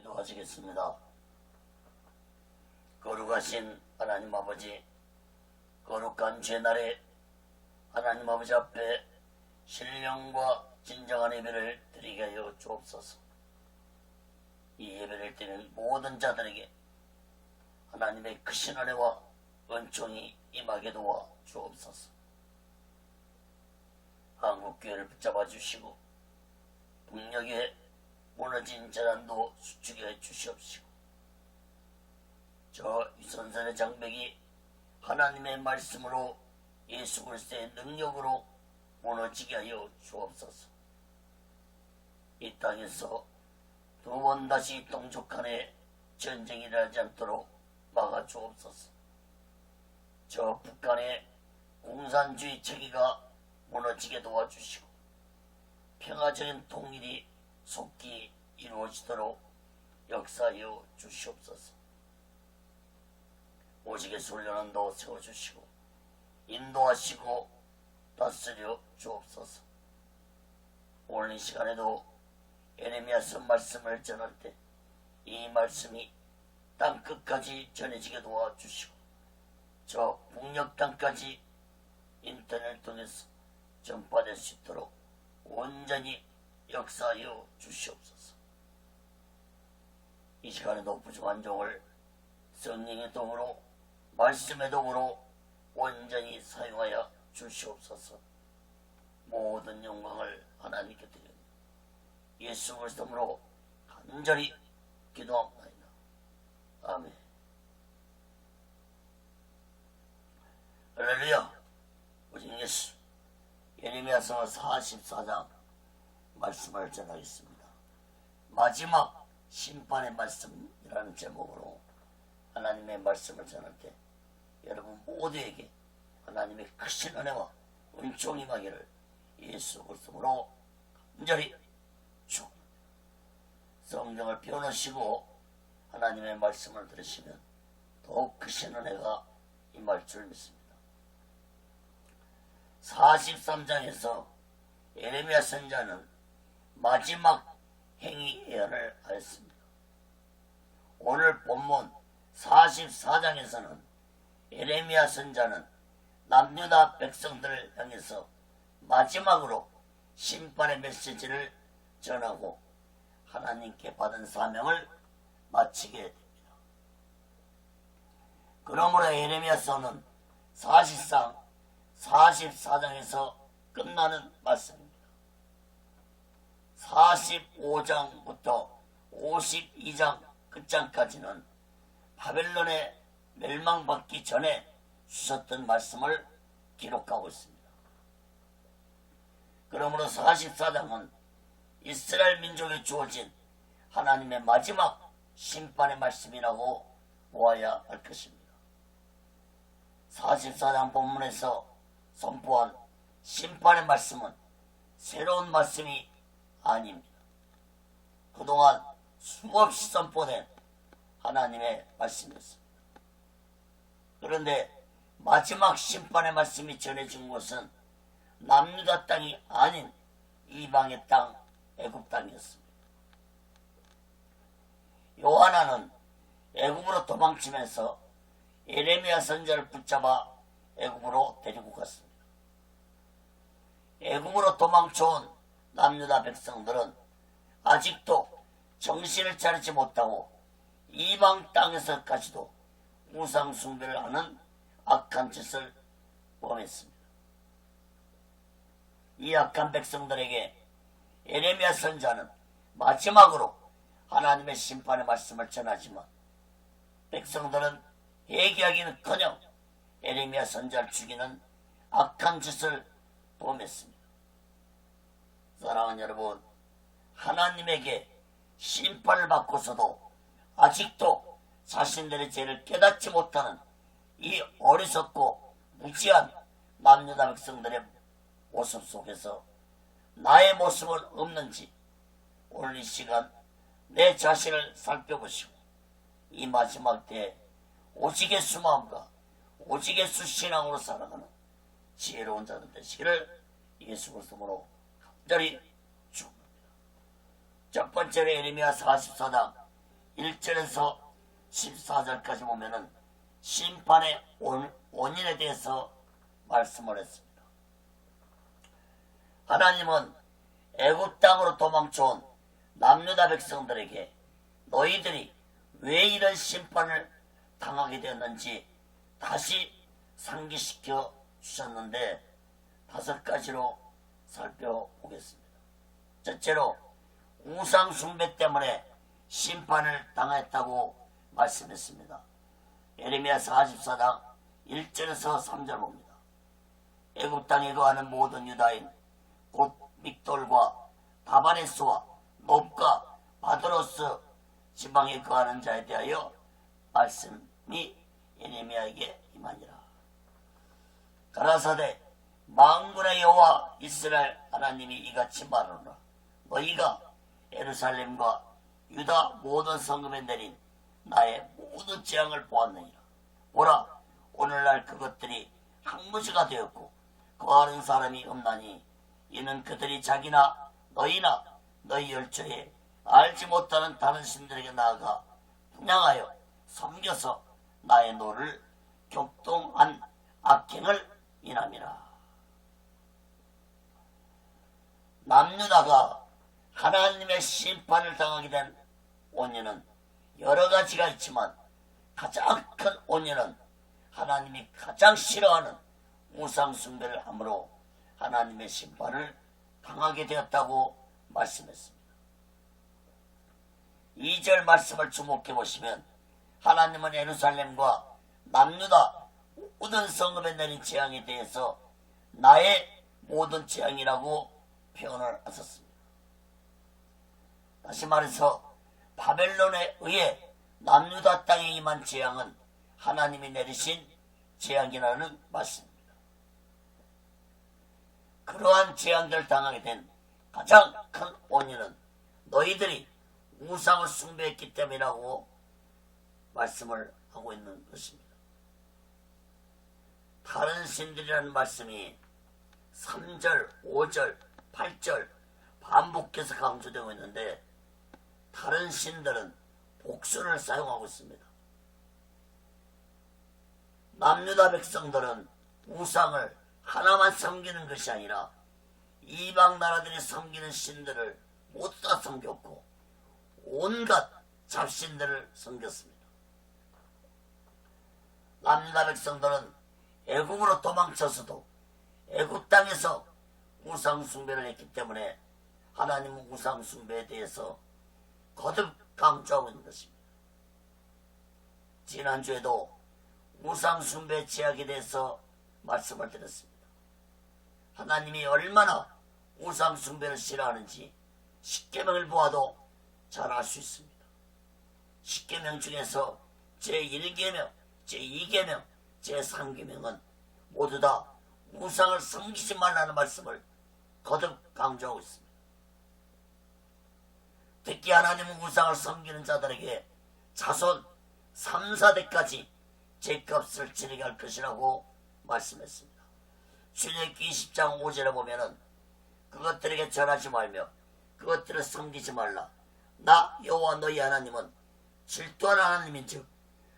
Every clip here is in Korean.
기도하시겠습니다. 거룩하신 하나님 아버지, 거룩한 죄날에 하나님 아버지 앞에 신령과 진정한 예배를 드리게 하여 주옵소서. 이 예배를 드리는 모든 자들에게 하나님의 크신 은혜와 은총이 임하게 도와 주옵소서. 한국교회를 붙잡아 주시고 북녘에 무너진 재난도 수축해 주시옵시고, 저 유선선의 장벽이 하나님의 말씀으로 예수 그리스도의 능력으로 무너지게 하여 주옵소서. 이 땅에서 두 번 다시 동족간에 전쟁이 일어나지 않도록 막아 주옵소서. 저 북한의 공산주의 체계가 무너지게 도와주시고 평화적인 통일이 속히 이루어지도록 역사하여 주시옵소서. 오직의 훈련원도 세워주시고 인도하시고 다스려 주옵소서. 오늘 이 시간에도 예레미야서 말씀을 전할 때 이 말씀이 땅끝까지 전해지게 도와주시고 저 북녘 땅까지 인터넷을 통해서 전파될 수 있도록 온전히 역사하여 주시옵소서. 이 시간에도 부족한 종을 성령의 도움으로 말씀의 도움으로 온전히 사용하여 주시옵소서. 모든 영광을 하나님께 드립니다. 예수 그리스도 이름으로 간절히 기도합니다. 아멘. 할렐루야. 오직 예수. 예레미야서 44장 말씀을 전하겠습니다. 마지막 심판의 말씀이라는 제목으로 하나님의 말씀을 전할 때 여러분 모두에게 하나님의 크신 은혜와 은총이 임하기를 예수 그리스도로 간절히 축원합니다. 성경을 펴놓으시고 하나님의 말씀을 들으시면 더욱 크신 은혜가 임할 줄 믿습니다. 43장에서 예레미야 선자는 마지막 행위 예언을 하였습니다. 오늘 본문 44장에서는 예레미야 선자는 남유다 백성들을 향해서 마지막으로 심판의 메시지를 전하고 하나님께 받은 사명을 마치게 됩니다. 그러므로 예레미야서는 사실상 44장에서 끝나는 말씀입니다. 45장부터 52장 끝장까지는 바벨론에 멸망받기 전에 주셨던 말씀을 기록하고 있습니다. 그러므로 44장은 이스라엘 민족에 주어진 하나님의 마지막 심판의 말씀이라고 보아야 할 것입니다. 44장 본문에서 선포한 심판의 말씀은 새로운 말씀이 아닙니다. 그동안 수없이 선포된 하나님의 말씀이었습니다. 그런데 마지막 심판의 말씀이 전해진 곳은 남유다 땅이 아닌 이방의 땅, 애굽 땅이었습니다. 요하나는 애굽으로 도망치면서 예레미야 선자를 붙잡아 애굽으로 데리고 갔습니다. 애굽으로 도망쳐온 남유다 백성들은 아직도 정신을 차리지 못하고 이방 땅에서까지도 우상 숭배를 하는 악한 짓을 범했습니다. 이 악한 백성들에게 예레미야 선자는 마지막으로 하나님의 심판의 말씀을 전하지만 백성들은 회개하기는커녕 예레미야 선자를 죽이는 악한 짓을 범했습니다. 사랑하는 여러분, 하나님에게 심판을 받고서도 아직도 자신들의 죄를 깨닫지 못하는 이 어리석고 무지한 남유다 백성들의 모습 속에서 나의 모습은 없는지 오늘 이 시간 내 자신을 살펴보시고 이 마지막 때에 오직의 수마음과 오직의 수신앙으로 살아가는 지혜로운 자들 되시기를 예수 그리스도로 간절히 축원합니다. 첫 번째로 예레미야 44장 1절에서 14절까지 보면은 심판의 원인에 대해서 말씀을 했습니다. 하나님은 애굽 땅으로 도망쳐온 남유다 백성들에게 너희들이 왜 이런 심판을 당하게 되었는지 다시 상기시켜 주셨는데 5가지로 살펴보겠습니다. 첫째로 우상 숭배 때문에 심판을 당했다고 말씀했습니다. 예레미야 44장 1절에서 3절 봅니다. 애굽 땅에 거하는 모든 유다인 곧 믹돌과 다바네스와 놉과 바드로스 지방에 거하는 자에 대하여 말씀이 예레미야에게 임하니라. 가라사대 만군의 여호와 이스라엘 하나님이 이같이 말하노라. 너희가 예루살렘과 유다 모든 성읍에 내린 나의 모든 재앙을 보았느니라. 보라, 오늘날 그것들이 항무지가 되었고 거하는 사람이 없나니 이는 그들이 자기나 너희나 너희 열조에 알지 못하는 다른 신들에게 나아가 분양하여 섬겨서 나의 노를 격동한 악행을 인함이라. 남유다가 하나님의 심판을 당하게 된 원인은 여러 가지가 있지만 가장 큰 원인은 하나님이 가장 싫어하는 우상 숭배를 함으로 하나님의 심판을 당하게 되었다고 말씀했습니다. 2절 말씀을 주목해 보시면 하나님은 예루살렘과 남유다 모든 성읍에 내린 재앙에 대해서 나의 모든 재앙이라고 표현을 하셨습니다. 다시 말해서 바벨론에 의해 남유다 땅에 임한 재앙은 하나님이 내리신 재앙이라는 말씀입니다. 그러한 재앙들을 당하게 된 가장 큰 원인은 너희들이 우상을 숭배했기 때문이라고 말씀을 하고 있는 것입니다. 다른 신들이라는 말씀이 3절, 5절, 8절 반복해서 강조되고 있는데 다른 신들은 복수를 사용하고 있습니다. 남유다 백성들은 우상을 하나만 섬기는 것이 아니라 이방 나라들이 섬기는 신들을 모두 다 섬겼고 온갖 잡신들을 섬겼습니다. 남유다 백성들은 애굽으로 도망쳐서도 애굽 땅에서 우상 숭배를 했기 때문에 하나님은 우상 숭배에 대해서 거듭 강조하고 있는 것입니다. 지난주에도 우상 숭배 제약에 대해서 말씀을 드렸습니다. 하나님이 얼마나 우상 숭배를 싫어하는지 십계명을 보아도 잘 알 수 있습니다. 십계명 중에서 제1계명, 제2계명, 제3계명은 모두 다 우상을 섬기지 말라는 말씀을 거듭 강조하고 있습니다. 특히 하나님은 우상을 섬기는 자들에게 자손 3, 4대까지 죄값을 치르게 할 것이라고 말씀했습니다. 출애굽기 20장 5절에 보면은 그것들에게 절하지 말며 그것들을 섬기지 말라. 나 여호와 너희 하나님은 질투하는 하나님인즉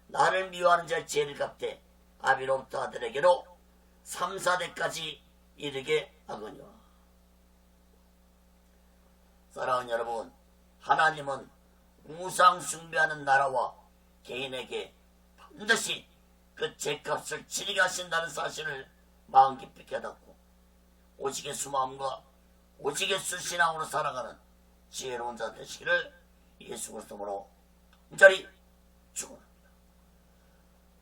나를 미워하는 자의 죄를 갚되 아비로부터 아들에게로 3, 4대까지 이르게 하거니와. 사랑하는 여러분, 하나님은 우상 숭배하는 나라와 개인에게 반드시 그 죄값을 치르게 하신다는 사실을 마음 깊이 깨닫고 오직 예수 마음과 오직 예수 신앙으로 살아가는 지혜로운 자 되시기를 예수 그리스도로 간절히 축원합니다.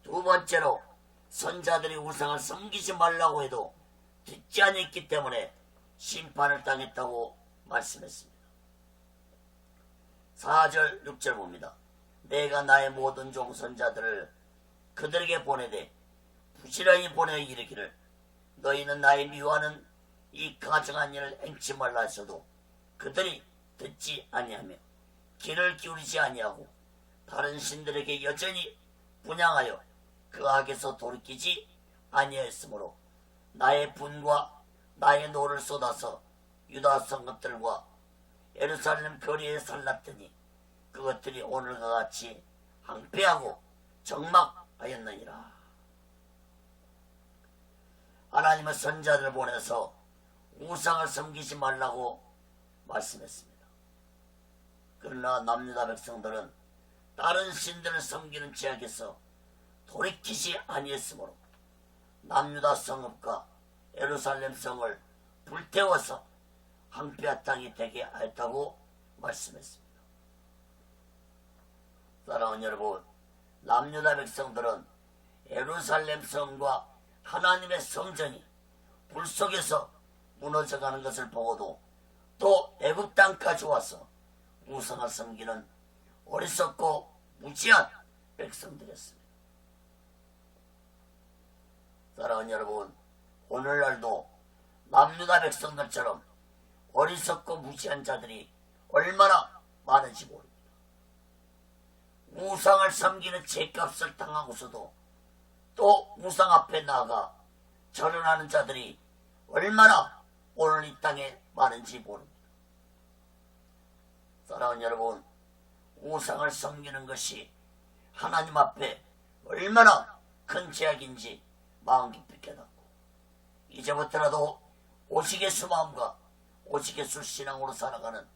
두 번째로 선자들이 우상을 섬기지 말라고 해도 듣지 않았기 때문에 심판을 당했다고 말씀했습니다. 4절 6절 봅니다. 내가 나의 모든 종 선자들을 그들에게 보내되 부지런히 보내어 이르기를 너희는 나의 미워하는 이 가증한 일을 행치 말라 하셔도 그들이 듣지 아니하며 귀를 기울이지 아니하고 다른 신들에게 여전히 분향하여 그 악에서 돌이키지 아니하였으므로 나의 분과 나의 노를 쏟아서 유다 성읍들과 예루살렘 거리에 살랐더니 그것들이 오늘과 같이 황폐하고 적막하였느니라. 하나님은 선자들을 보내서 우상을 섬기지 말라고 말씀했습니다. 그러나 남유다 백성들은 다른 신들을 섬기는 죄악에서 돌이키지 아니했으므로 남유다 성읍과 예루살렘 성을 불태워서 황폐한 땅이 되게 하였다고 말씀했습니다. 사랑하는 여러분, 남유다 백성들은 예루살렘 성과 하나님의 성전이 불 속에서 무너져가는 것을 보고도 또 애굽 땅까지 와서 우상을 섬기는 어리석고 무지한 백성들이었습니다. 사랑하는 여러분, 오늘날도 남유다 백성들처럼 어리석고 무지한 자들이 얼마나 많은지 모릅니다. 우상을 섬기는 죄값을 당하고서도 또 우상 앞에 나아가 절은하는 자들이 얼마나 오늘 이 땅에 많은지 모릅니다. 사랑하는 여러분, 우상을 섬기는 것이 하나님 앞에 얼마나 큰 죄악인지 마음 깊이 깨닫고 이제부터라도 오직 예수 마음과 오직 예수 신앙으로 살아가는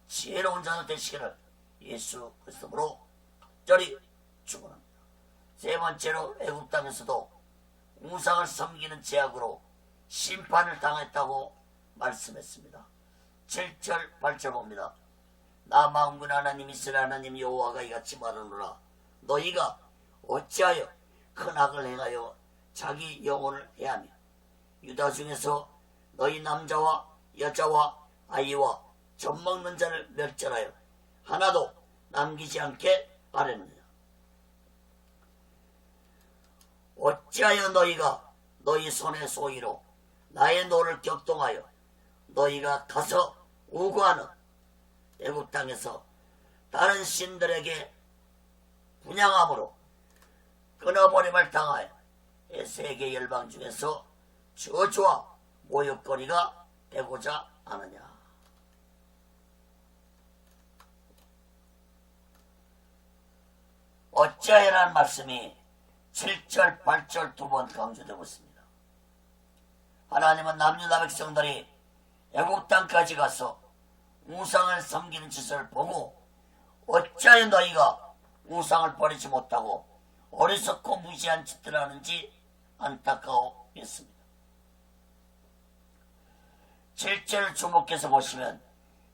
지혜로운 자들 되시기를 예수 그리스도로 간절히 축원합니다. 세 번째로 애굽 땅에서도 우상을 섬기는 죄악으로 심판을 당했다고 말씀했습니다. 7절 8절 봅니다. 나 만군 하나님 이스라엘 하나님 여호와가 이같이 말하노라. 너희가 어찌하여 큰 악을 행하여 자기 영혼을 해하며 유다 중에서 너희 남자와 여자와 아이와 젖먹는 자를 멸절하여 하나도 남기지 않게 하려느냐. 어찌하여 너희가 너희 손의 소위로 나의 노를 격동하여 너희가 가서 우고하는 애굽 땅에서 다른 신들에게 분향함으로 끊어버림을 당하여 세계 열방 중에서 저주와 모욕거리가 되고자 하느냐. 어찌하여라는 말씀이 7절 8절 두 번 강조되고 있습니다. 하나님은 남유다 백성들이 애굽 땅까지 가서 우상을 섬기는 짓을 보고 어찌하여 너희가 우상을 버리지 못하고 어리석고 무지한 짓들을 하는지 안타까워했습니다. 7절을 주목해서 보시면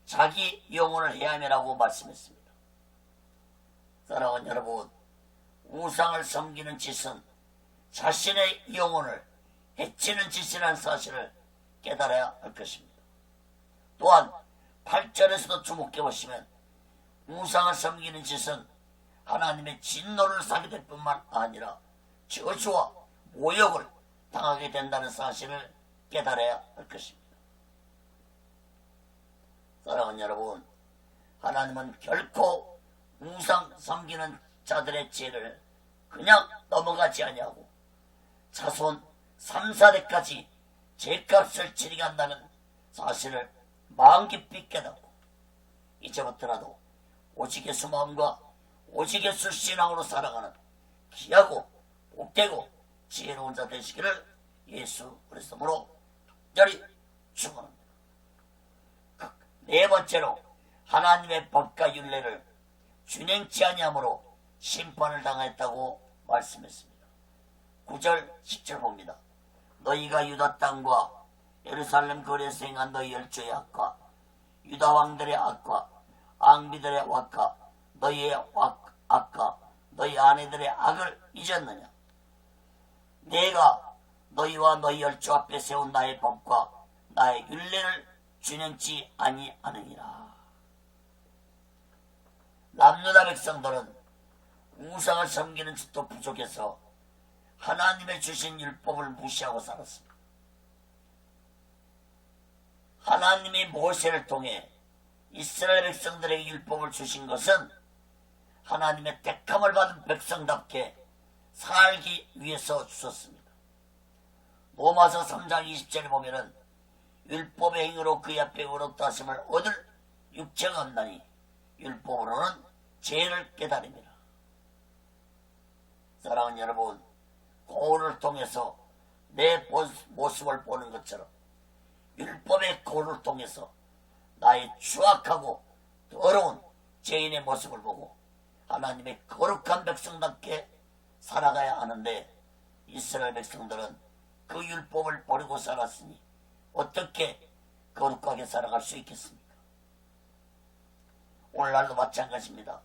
자기 영혼을 해야매라고 말씀했습니다. 사랑하는 여러분, 우상을 섬기는 짓은 자신의 영혼을 해치는 짓이라는 사실을 깨달아야 할 것입니다. 또한 8절에서도 주목해 보시면 우상을 섬기는 짓은 하나님의 진노를 사게 될 뿐만 아니라 저주와 모욕을 당하게 된다는 사실을 깨달아야 할 것입니다. 사랑하는 여러분, 하나님은 결코 우상 섬기는 자들의 죄를 그냥 넘어가지 아니하고 자손 3, 4대까지 죄값을 치르게 한다는 사실을 마음 깊이 깨닫고 이제부터라도 오직 예수 마음과 오직 예수 신앙으로 살아가는 귀하고 복되고 지혜로운 자 되시기를 예수 그리스도로 간절히 축원합니다. 네 번째로 하나님의 법과 율례를 준행치 아니함으로 심판을 당했다고 말씀했습니다. 9절 10절 봅니다. 너희가 유다 땅과 예루살렘 거리에서 행한 너희 열조의 악과 유다 왕들의 악과 앙비들의 악과 너희의 악과 너희 아내들의 악을 잊었느냐. 내가 너희와 너희 열조 앞에 세운 나의 법과 나의 율례를 준행치 아니하느니라. 남유다 백성들은 우상을 섬기는 짓도 부족해서 하나님의 주신 율법을 무시하고 살았습니다. 하나님이 모세를 통해 이스라엘 백성들에게 율법을 주신 것은 하나님의 택함을 받은 백성답게 살기 위해서 주셨습니다. 로마서 3장 20절에 보면은 율법의 행위로 그의 앞에 의롭다 하심을 얻을 육체가 없나니 율법으로는 죄를 깨달음이라. 사랑하는 여러분, 거울을 통해서 내 모습을 보는 것처럼 율법의 거울을 통해서 나의 추악하고 더러운 죄인의 모습을 보고 하나님의 거룩한 백성답게 살아가야 하는데, 이스라엘 백성들은 그 율법을 버리고 살았으니 어떻게 거룩하게 살아갈 수 있겠습니까? 오늘날도 마찬가지입니다.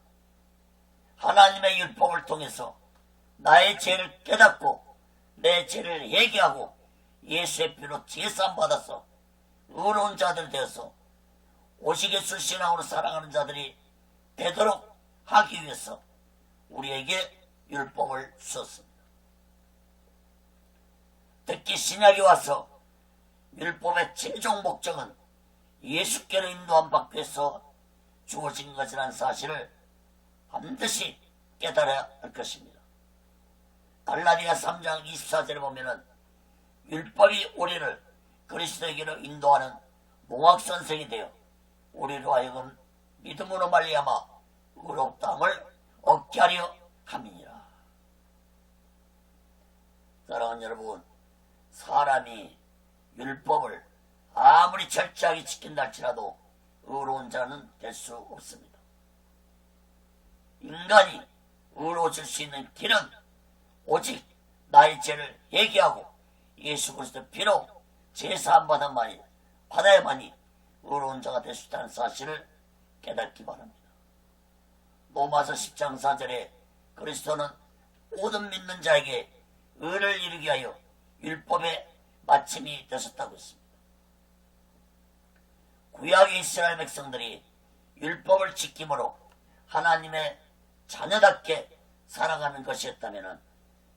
하나님의 율법을 통해서 나의 죄를 깨닫고 내 죄를 회개하고 예수의 피로 제사함 받아서 의로운 자들 되어서 오시게수 신앙으로 살아가는 자들이 되도록 하기 위해서 우리에게 율법을 주었습니다. 특히 신약이 와서 율법의 최종 목적은 예수께로 인도함 받기 위해서 주어진 것이라는 사실을 반드시 깨달아야 할 것입니다. 갈라디아 3장 24절에 보면은 율법이 우리를 그리스도에게로 인도하는 몽학선생이 되어 우리로 하여금 믿음으로 말미암아 의롭다함을 얻게 하려 함이니라. 사랑하는 여러분, 사람이 율법을 아무리 철저하게 지킨다 할지라도 의로운 자는 될 수 없습니다. 인간이 의로워질 수 있는 길은 오직 나의 죄를 회개하고 예수 그리스도 피로 제사함 받아야만이 의로운 자가 될 수 있다는 사실을 깨닫기 바랍니다. 로마서 10장 4절에 그리스도는 모든 믿는 자에게 의를 이루게 하여 율법의 마침이 되셨다고 했습니다. 구약의 이스라엘 백성들이 율법을 지킴으로 하나님의 자녀답게 살아가는 것이었다면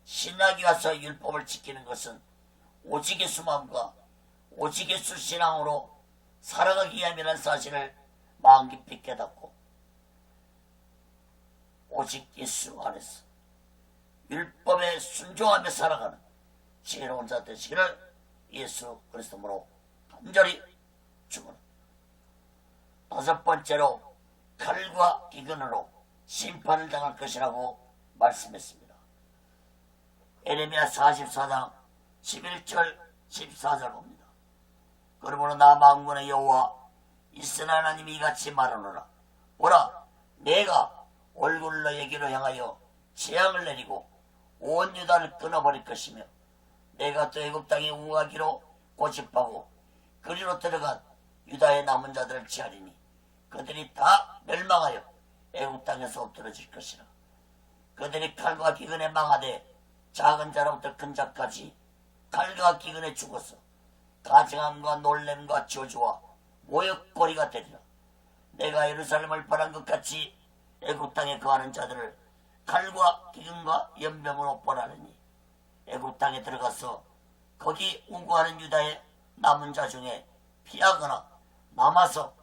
신약이 와서 율법을 지키는 것은 오직 예수 마음과 오직 예수 신앙으로 살아가기 위함이라는 사실을 마음 깊이 깨닫고 오직 예수 안에서 율법에 순종하며 살아가는 지혜로운 자 되시기를 예수 그리스도로 간절히 축원합니다. 다섯 번째로 칼과 기근으로 심판을 당할 것이라고 말씀했습니다. 에레미야 44장 11절 14절 봅니다. 그러므로 나 만군의 여호와 이스라엘 하나님이 이같이 말하노라. 보라, 내가 얼굴을 너에게로 향하여 재앙을 내리고 온 유다를 끊어버릴 것이며 내가 또 애굽 땅에 우하기로 고집하고 그리로 들어간 유다의 남은 자들을 치하리니 그들이 다 멸망하여 애굽 땅에서 엎드러질 것이라. 그들이 칼과 기근에 망하되 작은 자로부터 큰 자까지 칼과 기근에 죽어서 가증함과 놀램과 저주와 모욕거리가 되리라. 내가 예루살렘을 벌한 것 같이 애굽 땅에 거하는 자들을 칼과 기근과 연병으로 벌하느니 애굽 땅에 들어가서 거기 우고하는 유다의 남은 자 중에 피하거나 남아서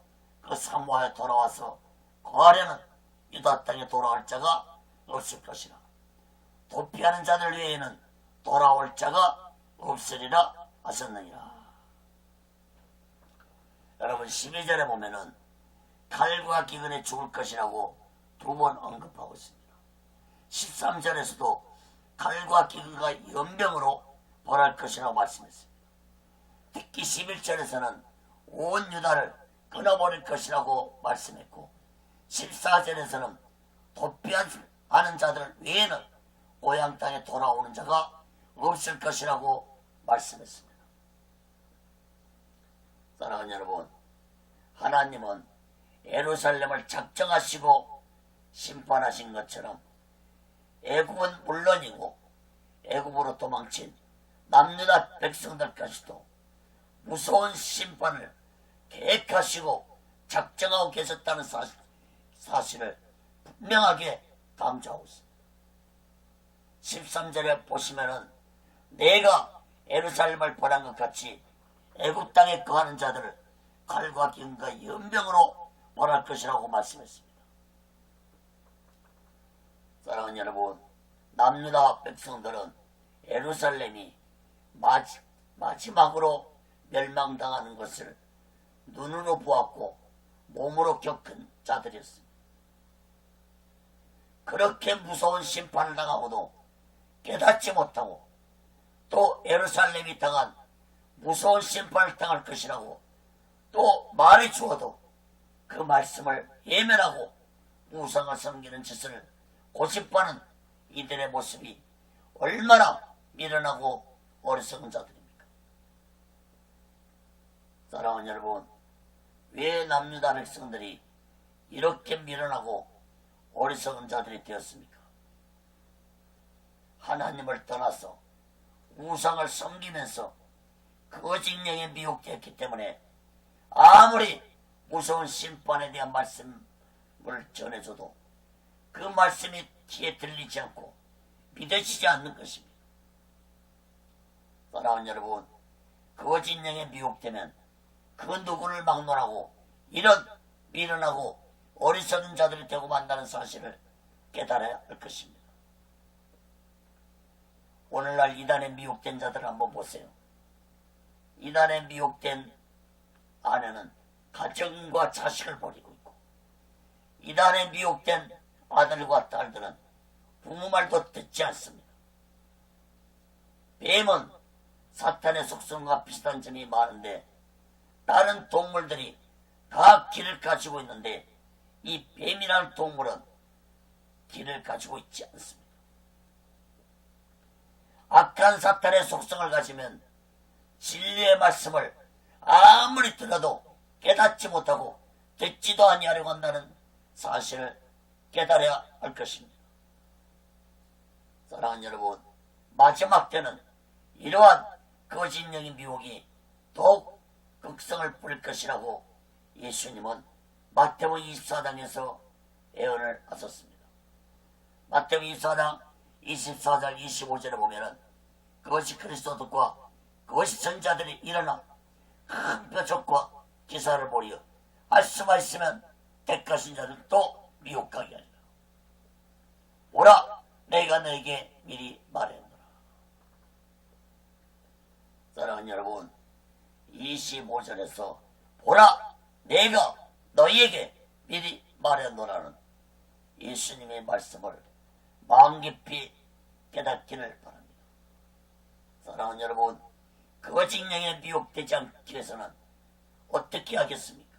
그 사모하여 돌아와서 거하려는 유다 땅에 돌아갈 자가 없을 것이라. 도피하는 자들 외에는 돌아올 자가 없으리라 하셨느니라. 여러분 12절에 보면은 칼과 기근에 죽을 것이라고 두 번 언급하고 있습니다. 13절에서도 칼과 기근과 연병으로 벌할 것이라고 말씀했습니다. 특히 11절에서는 온 유다를 끊어버릴 것이라고 말씀했고 14절에서는 도피하는 자들 외에는 고향 땅에 돌아오는 자가 없을 것이라고 말씀했습니다. 사랑하는 여러분, 하나님은 예루살렘을 작정하시고 심판하신 것처럼 애굽은 물론이고 애굽으로 도망친 남유다 백성들까지도 무서운 심판을 계획하시고 작정하고 계셨다는 사실을 분명하게 강조하고 있습니다. 13절에 보시면은 내가 예루살렘을 벌한 것 같이 애굽 땅에 거하는 자들을 칼과 기근과 연병으로 벌할 것이라고 말씀했습니다. 사랑하는 여러분, 남유다 백성들은 예루살렘이 마지막으로 멸망당하는 것을 눈으로 보았고 몸으로 겪은 자들이었습니다. 그렇게 무서운 심판을 당하고도 깨닫지 못하고 또 예루살렘이 당한 무서운 심판을 당할 것이라고 또 말해 주어도 그 말씀을 예면하고 우상을 섬기는 짓을 고집하는 이들의 모습이 얼마나 미련하고 어리석은 자들입니까? 사랑하는 여러분, 왜 남유다 백성들이 이렇게 미련하고 어리석은 자들이 되었습니까? 하나님을 떠나서 우상을 섬기면서 거짓령에 미혹되었기 때문에 아무리 무서운 심판에 대한 말씀을 전해줘도 그 말씀이 귀에 들리지 않고 믿어지지 않는 것입니다. 사랑하는 여러분, 거짓령에 미혹되면 그 누구를 막론하고 이런 미련하고 어리석은 자들이 되고 만다는 사실을 깨달아야 할 것입니다. 오늘날 이단에 미혹된 자들을 한번 보세요. 이단에 미혹된 아내는 가정과 자식을 버리고 있고, 이단에 미혹된 아들과 딸들은 부모 말도 듣지 않습니다. 뱀은 사탄의 속성과 비슷한 점이 많은데 다른 동물들이 다 길을 가지고 있는데 이 뱀이라는 동물은 길을 가지고 있지 않습니다. 악한 사탄의 속성을 가지면 진리의 말씀을 아무리 들어도 깨닫지 못하고 듣지도 아니하려고 한다는 사실을 깨달아야 할 것입니다. 사랑하는 여러분, 마지막 때는 이러한 거짓령의 미혹이 더욱 극성을 부릴 것이라고 예수님은 마태복음 24장에서 예언을 하셨습니다. 마태복음 24장 24절 25절에 보면은 그것이 그리스도들과 그것이 선자들이 일어나 큰 표적과 기사를 보리어 할 수만 있으면 택하신 자들도 미혹하게 하리라. 오라, 내가 너에게 미리 말했노라. 사랑하는 여러분, 25절에서 보라, 내가 너희에게 미리 말했노라는 예수님의 말씀을 마음 깊이 깨닫기를 바랍니다. 사랑하는 여러분, 거짓령에 미혹되지 않기 위해서는 어떻게 하겠습니까?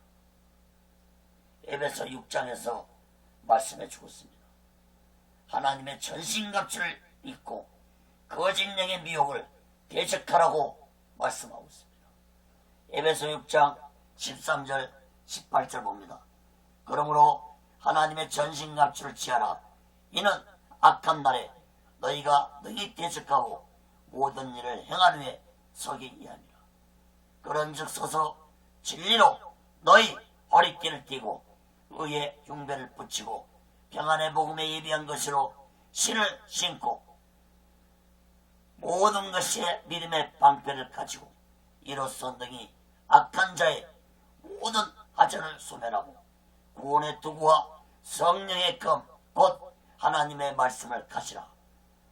에베소 6장에서 말씀해 주었습니다. 하나님의 전신갑주를 입고 거짓령의 미혹을 대적하라고 말씀하고 있습니다. 에베소 6장 13절 18절 봅니다. 그러므로 하나님의 전신갑주를 취하라. 이는 악한 날에 너희가 능히 대적하고 모든 일을 행한 후에 서기 위함이라. 그런즉 서서 진리로 너희 허리띠를 띠고 의의 흉배를 붙이고 평안의 복음에 예비한 것으로 신을 신고 모든 것의 믿음의 방패를 가지고 이로써 능히 악한 자의 모든 하전을 소멸하고 구원의 도구와 성령의 검 곧 하나님의 말씀을 가시라.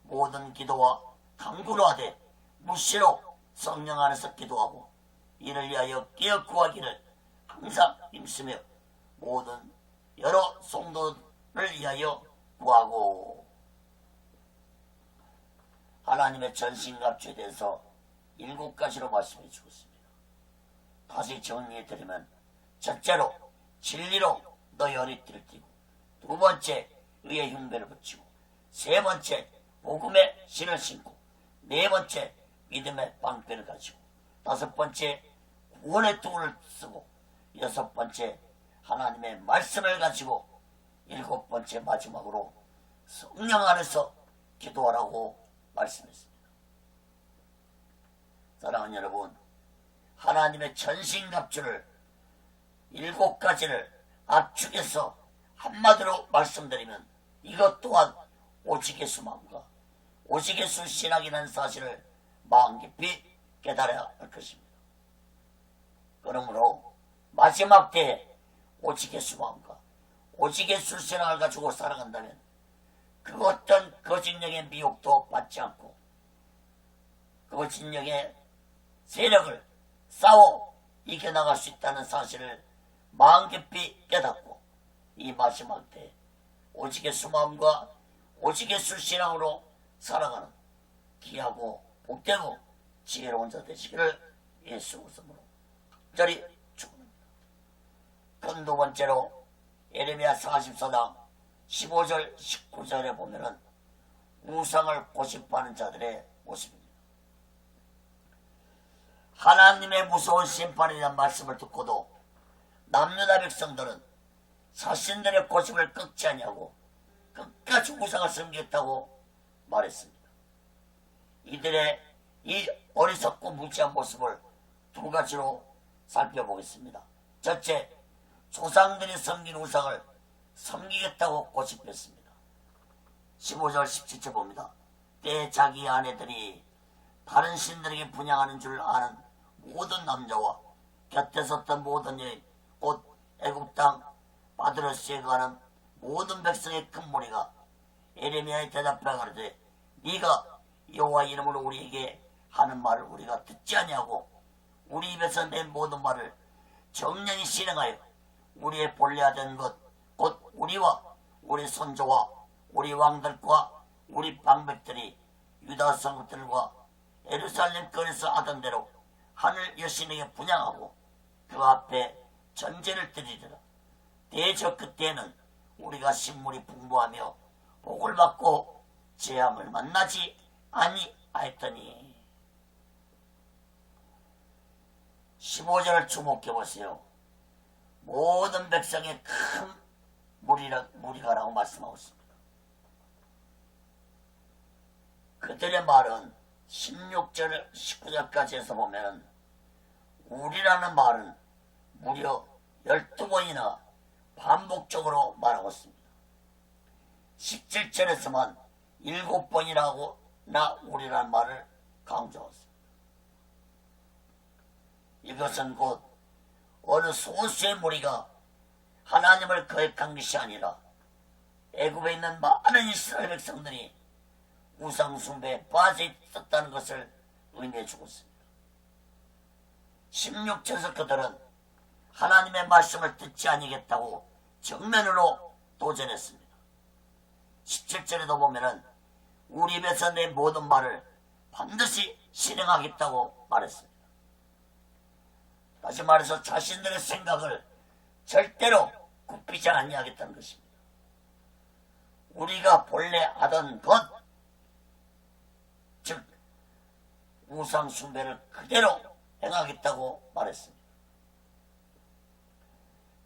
모든 기도와 간구로 하되 무시로 성령 안에서 기도하고 이를 위하여 깨어 구하기를 항상 힘쓰며 모든 여러 성도를 위하여 구하고. 하나님의 전신갑주에 대해서 7가지로 말씀해 주었습니다. 다시 정리해 드리면, 첫째로 진리로 너희 허리띠를 띠고, 두 번째 의의 흉배를 붙이고, 세 번째 복음의 신을 신고, 네 번째 믿음의 방패를 가지고, 다섯 번째 구원의 도구를 쓰고, 여섯 번째 하나님의 말씀을 가지고, 일곱 번째 마지막으로 성령 안에서 기도하라고 말씀했습니다. 사랑하는 여러분, 하나님의 전신갑주를 7가지를 압축해서 한마디로 말씀드리면 이것 또한 오직예수 마음과 오직예수 신학이라는 사실을 마음 깊이 깨달아야 할 것입니다. 그러므로 마지막 때에 오직예수 마음과 오직예수 신학을 가지고 살아간다면 그 어떤 거짓령의 미혹도 받지 않고 거짓령의 세력을 싸워 이겨나갈 수 있다는 사실을 마음 깊이 깨닫고 이 마지막 때 오직 예수 마음과 오직 예수 신앙으로 살아가는 귀하고 복되고 지혜로운 자 되시기를 예수 웃음으로 간절히 축원합니다. 그럼 두 번째로 예레미야 44장 15절 19절에 보면은 우상을 고집하는 자들의 모습입니다. 하나님의 무서운 심판에 대한 말씀을 듣고도 남유다 백성들은 자신들의 고집을 꺾지 아니하고 끝까지 우상을 섬기겠다고 말했습니다. 이들의 이 어리석고 무지한 모습을 두 가지로 살펴보겠습니다. 첫째, 조상들이 섬긴 우상을 섬기겠다고 고집했습니다. 15절 17절 봅니다. 때 자기 아내들이 다른 신들에게 분양하는 줄 아는 모든 남자와 곁에 섰던 모든 여인 곧 애굽 땅 바드로스에 가는 모든 백성의 큰 무리가 예레미야에 대답하여 가로되 네가 여호와 이름으로 우리에게 하는 말을 우리가 듣지 아니하고 우리 입에서 낸 모든 말을 정령히 실행하여 우리의 본래하던 것 곧 우리와 우리 손조와 우리 왕들과 우리 방백들이 유다 성읍들과 예루살렘 거리에서 하던 대로 하늘 여신에게 분양하고 그 앞에 전제를 드리리라. 대저 그때는 우리가 식물이 풍부하며 복을 받고 재앙을 만나지 아니하였더니. 15절을 주목해 보세요. 모든 백성의 큰 무리가라고 말씀하고 있습니다. 그들의 말은 16절 19절까지 해서 보면 우리라는 말은 무려 12번이나 반복적으로 말하고 있습니다. 17절에서만 7번이라고 나 우리라는 말을 강조하고 있습니다. 이것은 곧 어느 소수의 무리가 하나님을 거역한 것이 아니라 애굽에 있는 많은 이스라엘 백성들이 우상 숭배에 빠져 있었다는 것을 의미해 주고 있습니다. 16절에서 그들은 하나님의 말씀을 듣지 아니겠다고 정면으로 도전했습니다. 17절에도 보면은 우리 입에서 내 모든 말을 반드시 실행하겠다고 말했습니다. 다시 말해서 자신들의 생각을 절대로 굽히지 아니하겠다는 것입니다. 우리가 본래 하던 것, 즉 우상 숭배를 그대로 행하겠다고 말했습니다.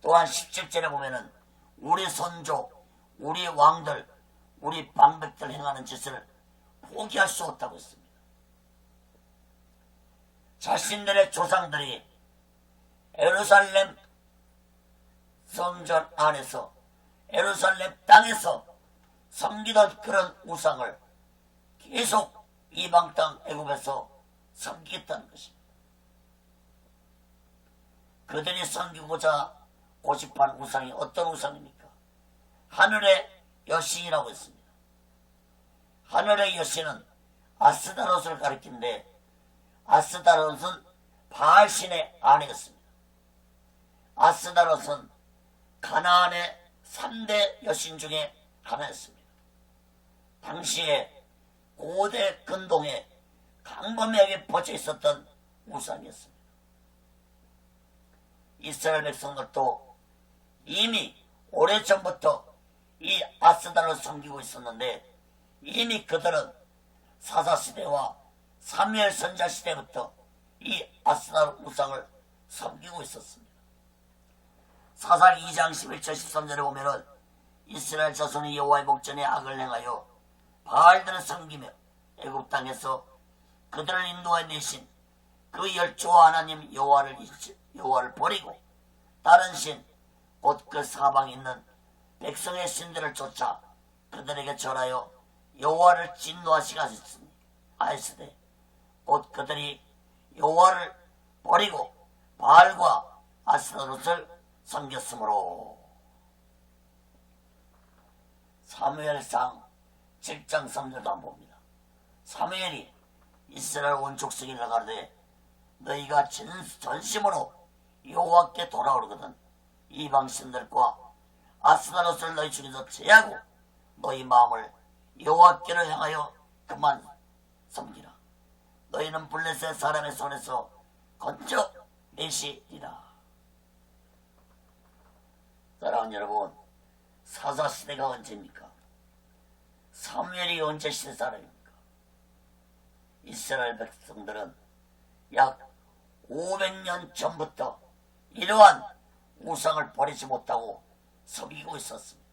또한 17절에 보면은 우리 선조, 우리 왕들, 우리 방백들 행하는 짓을 포기할 수 없다고 했습니다. 자신들의 조상들이 예루살렘 성전 안에서 예루살렘 땅에서 섬기던 그런 우상을 계속 이방 땅 애굽에서 섬기겠다는 것입니다. 그들이 섬기고자 고집한 우상이 어떤 우상입니까? 하늘의 여신이라고 했습니다. 하늘의 여신은 아스다롯을 가리키는데 아스다롯은 바알신의 아내였습니다. 아스다롯은 가나안의 3대 여신 중에 하나였습니다. 당시에 고대 근동에 강범위하게 퍼져 있었던 우상이었습니다. 이스라엘 백성들도 이미 오래전부터 이 아스다를 섬기고 있었는데 이미 그들은 사사시대와 사무엘 선지자시대부터 이 아스다르 우상을 섬기고 있었습니다. 사사기 2장 11절 13절에 보면은 이스라엘 자손이 여호와의 목전에 악을 행하여 바알들을 섬기며 애굽 땅에서 그들을 인도해 내신 그 열조와 하나님 여호와를 버리고 다른 신 곧 그 사방에 있는 백성의 신들을 쫓아 그들에게 절하여 여호와를 진노하시게 하였으되 곧 그들이 여호와를 버리고 바알과 아스타롯을 섬겼으므로. 사무엘상 7장 3절도 한번 봅니다. 사무엘이 이스라엘 온 족속에게 가르되 너희가 전심으로 여호와께 돌아오거든 이방 신들과 아스타롯을 너희 중에서 제하고 너희 마음을 여호와께로 향하여 그만 섬기라. 너희는 블레셋 사람의 손에서 건져 내시리라. 사랑하는 여러분, 사사시대가 언제입니까? 사무엘이 언제 시대 사람입니까? 이스라엘 백성들은 약 500년 전부터 이러한 우상을 버리지 못하고 섬기고 있었습니다.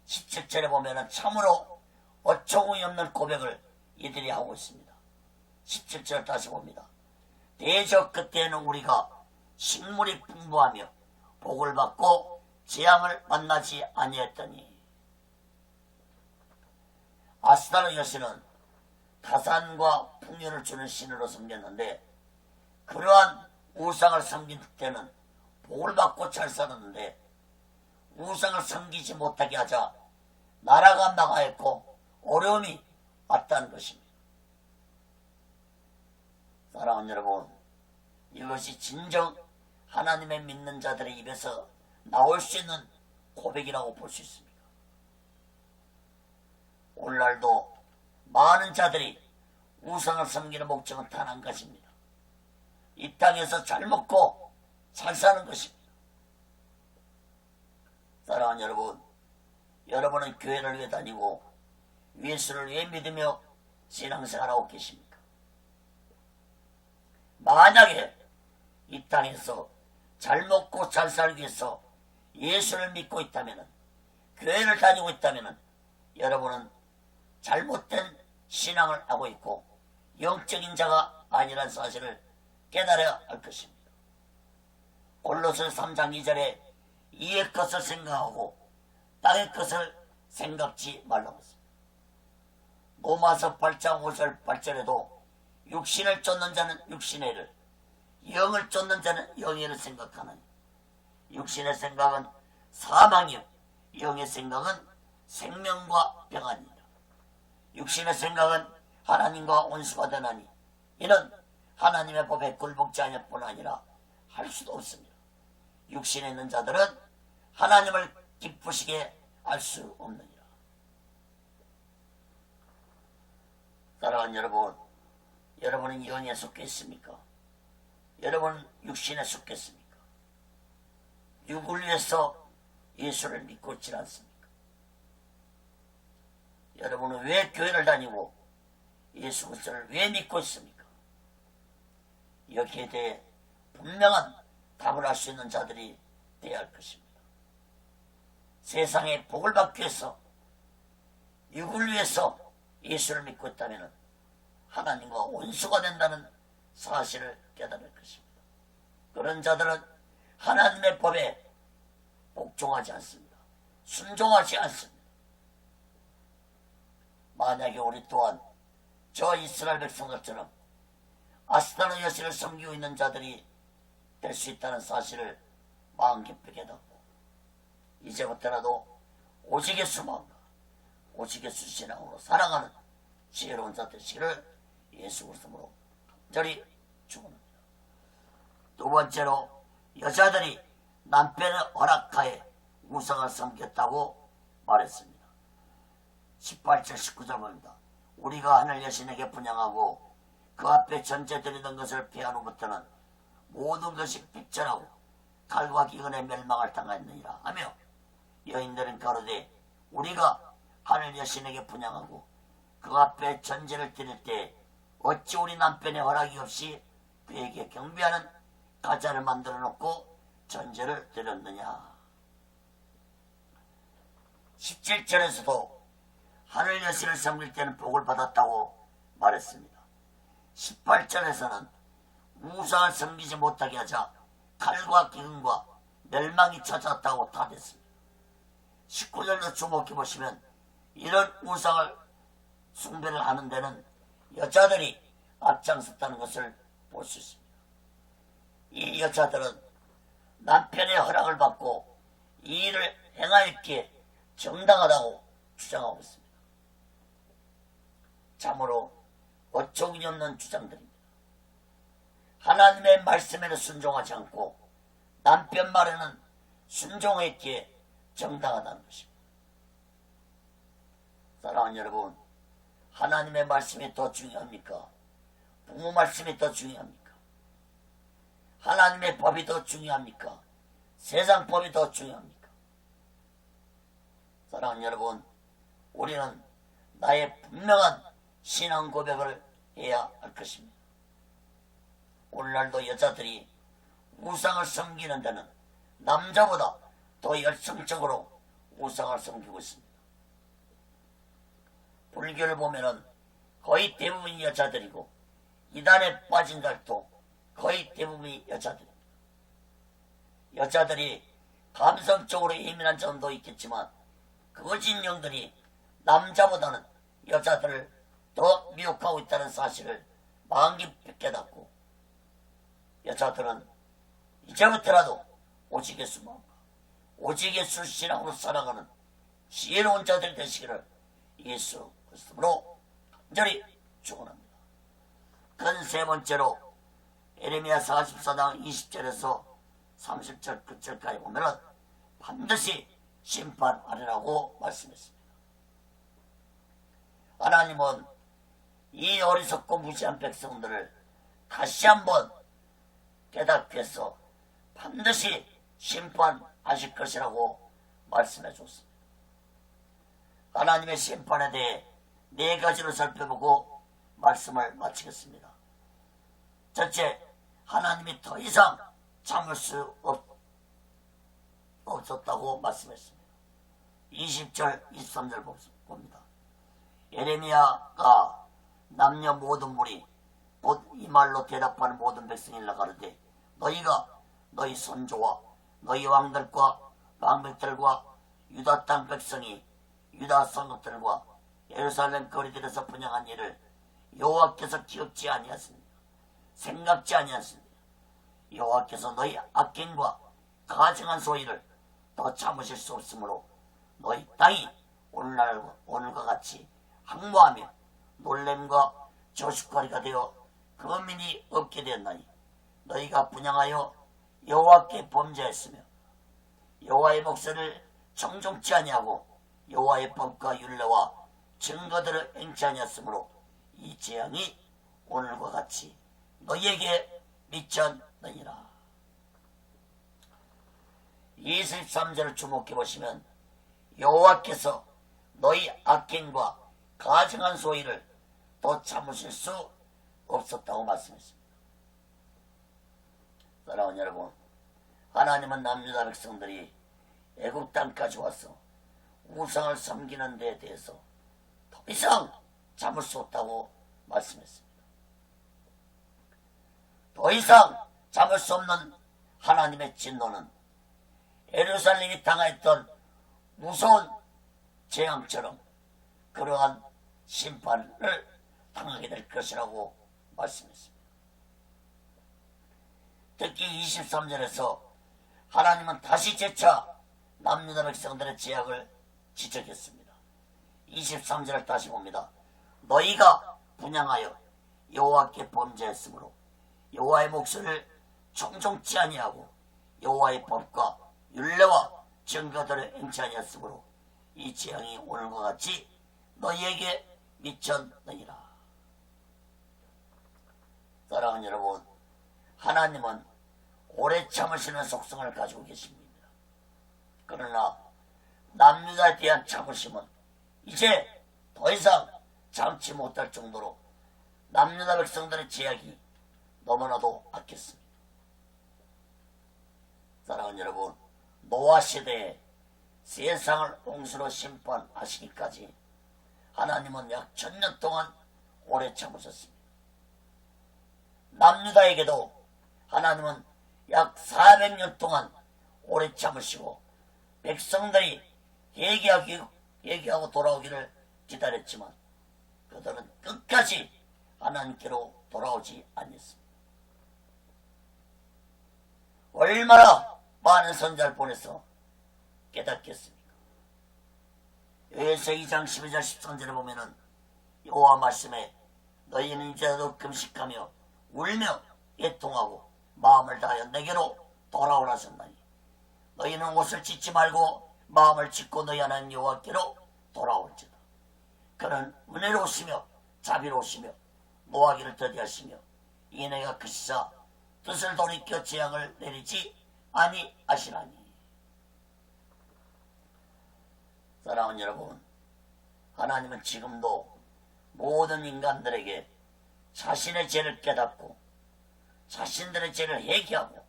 17절에 보면 참으로 어처구니 없는 고백을 이들이 하고 있습니다. 17절 다시 봅니다. 대저 그때에는 우리가 식물이 풍부하며 복을 받고 재앙을 만나지 아니했더니. 아스타롯 여신은 다산과 풍요를 주는 신으로 섬겼는데 그러한 우상을 섬긴 때는 복을 받고 잘 살았는데 우상을 섬기지 못하게 하자 나라가 망하였고 어려움이 왔다는 것입니다. 사랑하는 여러분, 이것이 진정 하나님의 믿는 자들의 입에서 나올 수 있는 고백이라고 볼 수 있습니다. 오늘날도 많은 자들이 우상을 섬기는 목적은 단 한 가지입니다. 이 땅에서 잘 먹고 잘 사는 것입니다. 사랑하는 여러분, 여러분은 교회를 왜 다니고 예수를 왜 믿으며 신앙생활하고 계십니까? 만약에 이 땅에서 잘 먹고 잘 살기 위해서 예수를 믿고 있다면, 교회를 다니고 있다면 여러분은 잘못된 신앙을 하고 있고 영적인 자가 아니라는 사실을 깨달아야 할 것입니다. 골로새 3장 2절에 이의 것을 생각하고 땅의 것을 생각지 말라고 했습니다. 로마서 8장 5절 8절에도 육신을 쫓는 자는 육신의 일을, 영을 쫓는 자는 영의 일을 생각하느니 육신의 생각은 사망이요 영의 생각은 생명과 평안이니라. 육신의 생각은 하나님과 원수가 되나니 이는 하나님의 법에 굴복지 않을 뿐 아니라 할 수도 없습니다. 육신에 있는 자들은 하나님을 기쁘시게 할 수 없느니라. 사랑하는 여러분, 여러분은 영에 속해 있습니까? 여러분은 육신에 속했습니까? 육을 위해서 예수를 믿고 있지 않습니까? 여러분은 왜 교회를 다니고 예수 그리스도를 왜 믿고 있습니까? 여기에 대해 분명한 답을 할 수 있는 자들이 되어야 할 것입니다. 세상에 복을 받기 위해서 육을 위해서 예수를 믿고 있다면 하나님과 원수가 된다는 사실을 깨달을 것입니다. 그런 자들은 하나님의 법에 복종하지 않습니다. 순종하지 않습니다. 만약에 우리 또한 저 이스라엘 백성들처럼 아스타롯 여신을 섬기고 있는 자들이 될 수 있다는 사실을 마음 깊이 깨닫고 이제부터라도 오직 예수 마음과 오직 예수 신앙으로 살아가는 지혜로운 자 되시기를 예수 그리스도로 간절히 축원합니다. 두 번째로 여자들이 남편의 허락하에 우상을 섬겼다고 말했습니다. 18절 19절 봅니다. 우리가 하늘 여신에게 분양하고 그 앞에 전제 드리던 것을 피한 후부터는 모든 것이 빅전하고 칼과 기근에 멸망을 당하였느니라 하며 여인들은 가로되 우리가 하늘 여신에게 분양하고 그 앞에 전제를 드릴 때 어찌 우리 남편의 허락이 없이 그에게 경배하는 가자를 만들어 놓고 전제를 드렸느냐. 17절에서도 하늘 여신을 섬길 때는 복을 받았다고 말했습니다. 18절에서는 우상을 섬기지 못하게 하자 칼과 기근과 멸망이 찾아왔다고 답했습니다. 19절로 주목해 보시면 이런 우상을 숭배를 하는 데는 여자들이 앞장섰다는 것을 볼 수 있습니다. 이 여자들은 남편의 허락을 받고 이 일을 행하였기에 정당하다고 주장하고 있습니다. 참으로 어처구니 없는 주장들입니다. 하나님의 말씀에는 순종하지 않고 남편 말에는 순종했기에 정당하다는 것입니다. 사랑하는 여러분, 하나님의 말씀이 더 중요합니까? 부모 말씀이 더 중요합니까? 하나님의 법이 더 중요합니까? 세상 법이 더 중요합니까? 사랑하는 여러분, 우리는 나의 분명한 신앙 고백을 해야 할 것입니다. 오늘날도 여자들이 우상을 섬기는 데는 남자보다 더 열성적으로 우상을 섬기고 있습니다. 불교를 보면은 거의 대부분이 여자들이고 이단에 빠진 자들도 거의 대부분이 여자들입니다. 여자들이 감성적으로 예민한 점도 있겠지만 거짓 영들이 남자보다는 여자들을 더 미혹하고 있다는 사실을 마음 깊이 깨닫고 여자들은 이제부터라도 오직 예수 마음과 오직 예수 신앙으로 살아가는 지혜로운 자들이 되시기를 예수 그리스도로 간절히 축원합니다. 큰 세 번째로 예레미야 44장 20절에서 30절 끝절까지 보면은 반드시 심판하리라고 말씀했습니다. 하나님은 이 어리석고 무지한 백성들을 다시 한번 깨닫게 해서 반드시 심판하실 것이라고 말씀해 줬습니다. 하나님의 심판에 대해 네 가지로 살펴보고 말씀을 마치겠습니다. 첫째, 하나님이 더 이상 참을 수 없었다고 말씀했습니다. 20절, 23절 봅니다. 예레미야가 남녀 모든 무리 곧 이 말로 대답하는 모든 백성이라 가르되 너희가 너희 선조와 너희 왕들과 왕백들과 유다 땅 백성이 유다 성읍들과 예루살렘 거리들에서 분양한 일을 여호와께서 기억지 아니하십니다. 생각지 아니하십니다. 여호와께서 너희 악행과 가증한 소리를 더 참으실 수 없으므로 너희 땅이 오늘과 같이 항모하며 놀램과 저주거리가 되어 거민이 없게 되었나니 너희가 분양하여 여호와께 범죄했으며 여호와의 목소리를 청종치 아니하고 여호와의 법과 율례와 증거들을 행치 아니하였으므로 이 재앙이 오늘과 같이 너희에게 미쳤느니라. 23절을 주목해 보시면 여호와께서 너희 악행과 가증한 소위를 더 참으실 수 없었다고 말씀했습니다. 사랑하는 여러분, 하나님은 남유다 백성들이 애국 땅까지 와서 우상을 섬기는 데에 대해서 더 이상 참을 수 없다고 말씀했습니다. 더 이상 참을 수 없는 하나님의 진노는 예루살렘이 당했던 무서운 재앙처럼 그러한 심판을 당하게 될 것이라고 말씀했습니다. 특히 23절에서 하나님은 다시 재차 남유다 백성들의 죄악을 지적했습니다. 23절을 다시 봅니다. 너희가 분양하여 여호와께 범죄했으므로 여호와의 목소리를 청종치 아니하고 여호와의 법과 율례와 증거들을 행치 아니하였으므로 이 재앙이 오늘과 같이 너희에게 미쳤느니라. 사랑하는 여러분, 하나님은 오래 참으시는 속성을 가지고 계십니다. 그러나 남유다에 대한 참으심은 이제 더 이상 참지 못할 정도로 남유다 백성들의 죄악이 너무나도 악했습니다. 사랑하는 여러분, 노아 시대에 세상을 홍수로 심판하시기까지 하나님은 약 1000년 동안 오래 참으셨습니다. 남유다에게도 하나님은 약 400년 동안 오래 참으시고 백성들이 회개하고 돌아오기를 기다렸지만 그들은 끝까지 하나님께로 돌아오지 않았습니다. 얼마나 많은 선자를 보내서 깨닫겠습니까? 요엘서 2장 12절 13절에 보면은 여호와 말씀에 너희는 이제라도 금식하며 울며 애통하고 마음을 다하여 내게로 돌아오라 하셨나니 너희는 옷을 찢지 말고 마음을 찢고 너희 하나님 여호와께로 돌아올지다. 그는 은혜로우시며 자비로우시며 노하기를 더디하시며 이내가 크시사 뜻을 돌이켜 재앙을 내리지 아니하시나니. 사랑하는 여러분, 하나님은 지금도 모든 인간들에게 자신의 죄를 깨닫고 자신들의 죄를 회개하고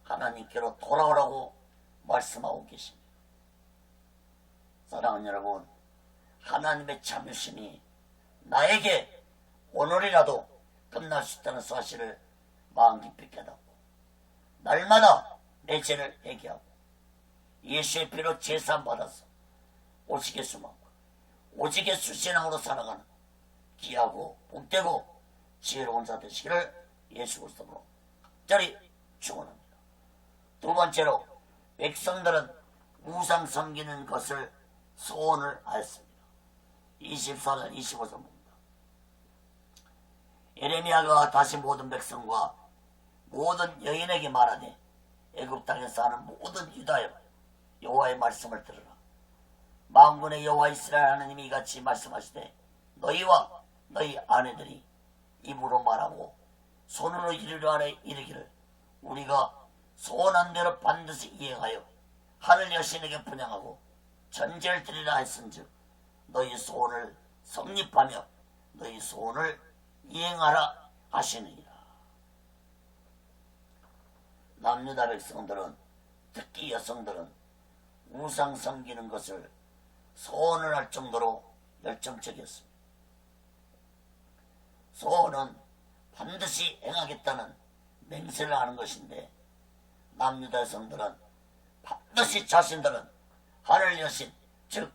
하나님께로 돌아오라고 말씀하고 계십니다. 사랑하는 여러분, 하나님의 참으심이 나에게 오늘이라도 끝날 수 있다는 사실을 마음 깊이 깨닫고 날마다 내 죄를 회개하고 예수의 피로 제사 받아서 오직 예수만 오직 예수 신앙으로 살아가는 귀하고 복되고 지혜로운 자 되시기를 예수 그리스도로 간절히 축원합니다. 두 번째로 백성들은 우상 섬기는 것을 소원을 하였습니다. 24절 25절 봅니다. 예레미야가 다시 모든 백성과 모든 여인에게 말하되 애굽 땅에 사는 모든 유다여 여호와의 말씀을 들으라. 만군의 여호와 이스라엘 하나님이 이같이 말씀하시되 너희와 너희 아내들이 입으로 말하고 손으로 이르려 하래 이르기를 우리가 소원한 대로 반드시 이행하여 하늘 여신에게 분향하고 전제를 드리라 했은즉 너희 소원을 성립하며 너희 소원을 이행하라 하시느니라. 남유다 백성들은 특히 여성들은 우상 섬기는 것을 소원을 할 정도로 열정적이었습니다. 소원은 반드시 행하겠다는 맹세를 하는 것인데 남유다 여성들은 반드시 자신들은 하늘 여신 즉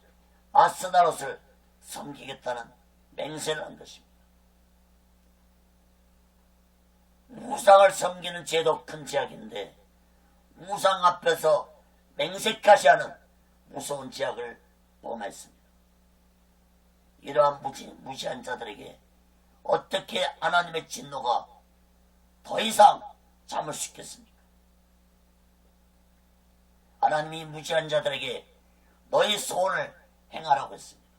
아스다롯을 섬기겠다는 맹세를 한 것입니다. 우상을 섬기는 죄도 큰 죄악인데 우상 앞에서 맹세까지 하는 무서운 죄악을 범했습니다. 이러한 무시한 자들에게 어떻게 하나님의 진노가 더 이상 참을 수 있겠습니까? 하나님이 무시한 자들에게 너희 소원을 행하라고 했습니다.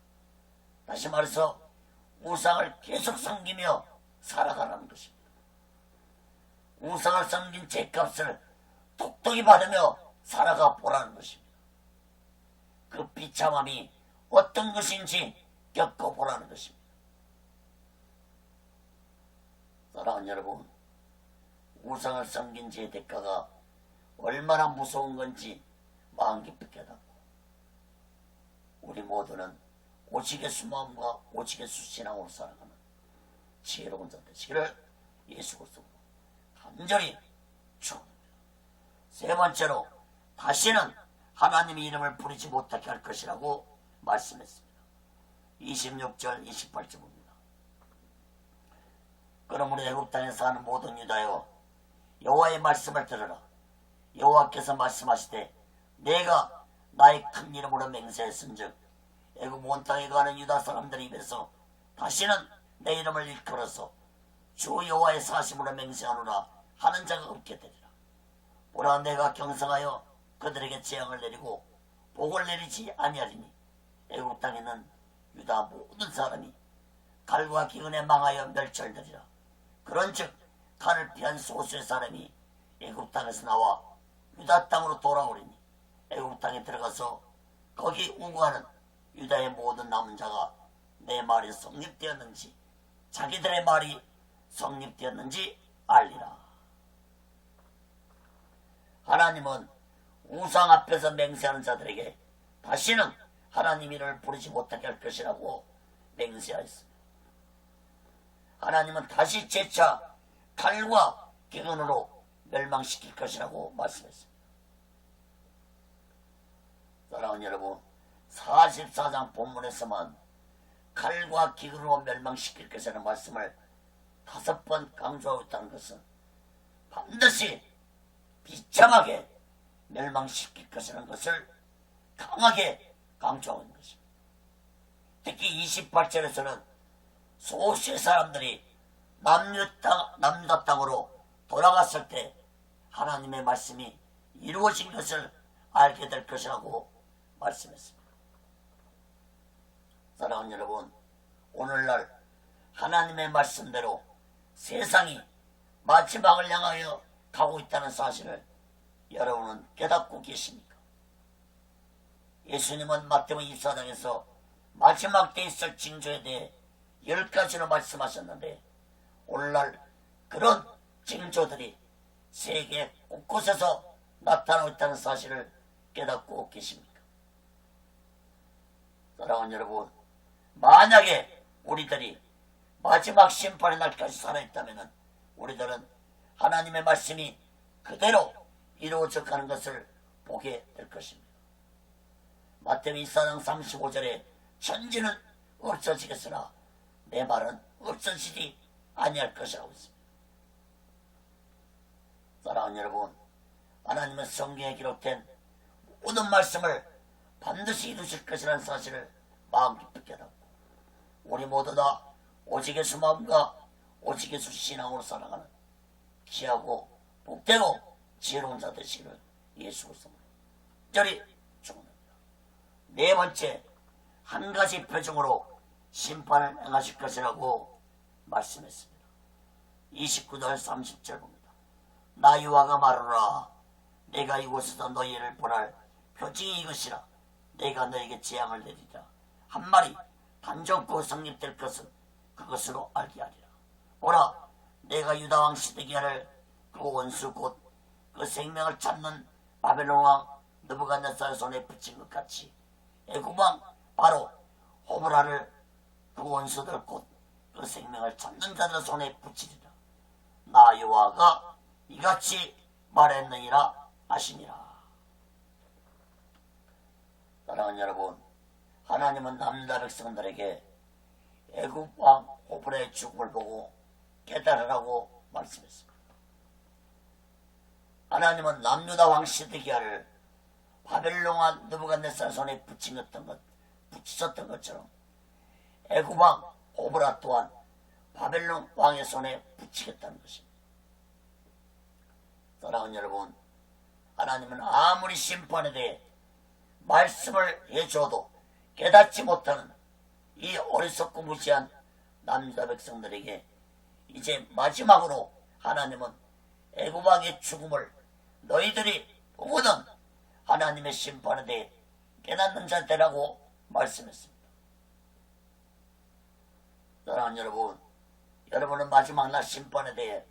다시 말해서 우상을 계속 섬기며 살아가라는 것입니다. 우상을 섬긴 죄값을 똑똑히 받으며 살아가 보라는 것입니다. 그 비참함이 어떤 것인지 겪어보라는 것입니다. 사랑하는 여러분, 우상을 섬긴 죄의 대가가 얼마나 무서운 건지 마음 깊이 깨닫고 우리 모두는 오직 예수 마음과 오직 예수 신앙으로 살아가는 지혜로운 자 되시기를 예수 그리스도로 간절히 축원합니다. 세 번째로 다시는 하나님의 이름을 부르지 못하게 할 것이라고 말씀했습니다. 26절 28절입니다. 그러므로 애굽 땅에 사는 모든 유다여 여호와의 말씀을 들으라. 여호와께서 말씀하시되 내가 나의 큰 이름으로 맹세했은즉 애굽 온 땅에 가는 유다 사람들 입에서 다시는 내 이름을 일컬어서 주 여호와의 사심으로 맹세하노라 하는 자가 없게 되리라. 보라 내가 경성하여 그들에게 재앙을 내리고 복을 내리지 아니하리니 애굽 땅에는 유다 모든 사람이 칼과 기근에 망하여 멸절되리라. 그런즉 칼을 피한 소수의 사람이 애굽 땅에서 나와 유다 땅으로 돌아오리니 애굽 땅에 들어가서 거기 우거하는 유다의 모든 남은 자가 내 말이 성립되었는지 자기들의 말이 성립되었는지 알리라. 하나님은 우상 앞에서 맹세하는 자들에게 다시는 하나님 이름을 부르지 못하게 할 것이라고 맹세하였습니다. 하나님은 다시 재차 칼과 기근으로 멸망시킬 것이라고 말씀했습니다. 사랑하는 여러분, 44장 본문에서만 칼과 기근으로 멸망시킬 것이라는 말씀을 5번 강조하고 있다는 것은 반드시 비참하게 멸망시킬 것이라는 것을 강하게 강조하고 있는 것입니다. 특히 28절에서는 소수의 사람들이 남유다 땅으로 돌아갔을 때 하나님의 말씀이 이루어진 것을 알게 될 것이라고 말씀했습니다. 사랑하는 여러분, 오늘날 하나님의 말씀대로 세상이 마지막을 향하여 가고 있다는 사실을 여러분은 깨닫고 계십니까? 예수님은 마태복음 24장에서 마지막 때에 있을 징조에 대해 10가지로 말씀하셨는데 오늘날 그런 징조들이 세계 곳곳에서 나타나고 있다는 사실을 깨닫고 계십니까? 사랑하는 여러분, 만약에 우리들이 마지막 심판의 날까지 살아있다면 우리들은 하나님의 말씀이 그대로 이루어져 가는 것을 보게 될 것입니다. 마태복음 24장 35절에 천지는 없어지겠으나 내 말은 없어지지 아니할 것이라고 했습니다. 사랑하는 여러분, 하나님은 성경에 기록된 모든 말씀을 반드시 이루실 것이라는 사실을 마음 깊이 깨닫고 우리 모두 다 오직 예수 마음과 오직 예수 신앙으로 살아가는 귀하고 복되고 지혜로운 자 되시기를 예수 그리스도로 간절히 축원합니다. 네 번째, 한 가지 표정으로 심판을 행하실 것이라고 말씀했습니다. 29절 30절 봅니다. 나 여호와가 말하노라. 내가 이곳에서 너희를 보낼 표징이 이것이라. 내가 너에게 재앙을 내리리라. 한 말이 단정코 성립될 것은 그것으로 알게 하리라. 보라, 내가 유다왕 시드기야를 그 원수 곧 그 생명을 찾는 바벨론 왕 느부갓네살 손에 붙인 것 같이 애굽 왕 바로 호브라를 그 원수들 곧 그 생명을 찾는 자들 손에 붙이리라. 나 여호와가 이같이 말했느니라 하시니라. 사랑하는 여러분, 하나님은 남유다 백성들에게 애굽 왕 호브라의 죽음을 보고 깨달으라고 말씀했습니다. 하나님은 남유다 왕 시드기야를 바벨론 왕 느부갓네살 손에 붙이셨던 것처럼 애굽 왕 호브라 또한 바벨론 왕의 손에 붙이겠다는 것입니다. 사랑하는 여러분, 하나님은 아무리 심판에 대해 말씀을 해줘도 깨닫지 못하는 이 어리석고 무지한 남유다 백성들에게 이제 마지막으로 하나님은 애굽 왕의 죽음을 너희들이 보거든 하나님의 심판에 대해 깨닫는 자 되라고 말씀했습니다. 사랑하는 여러분, 여러분은 마지막 날 심판에 대해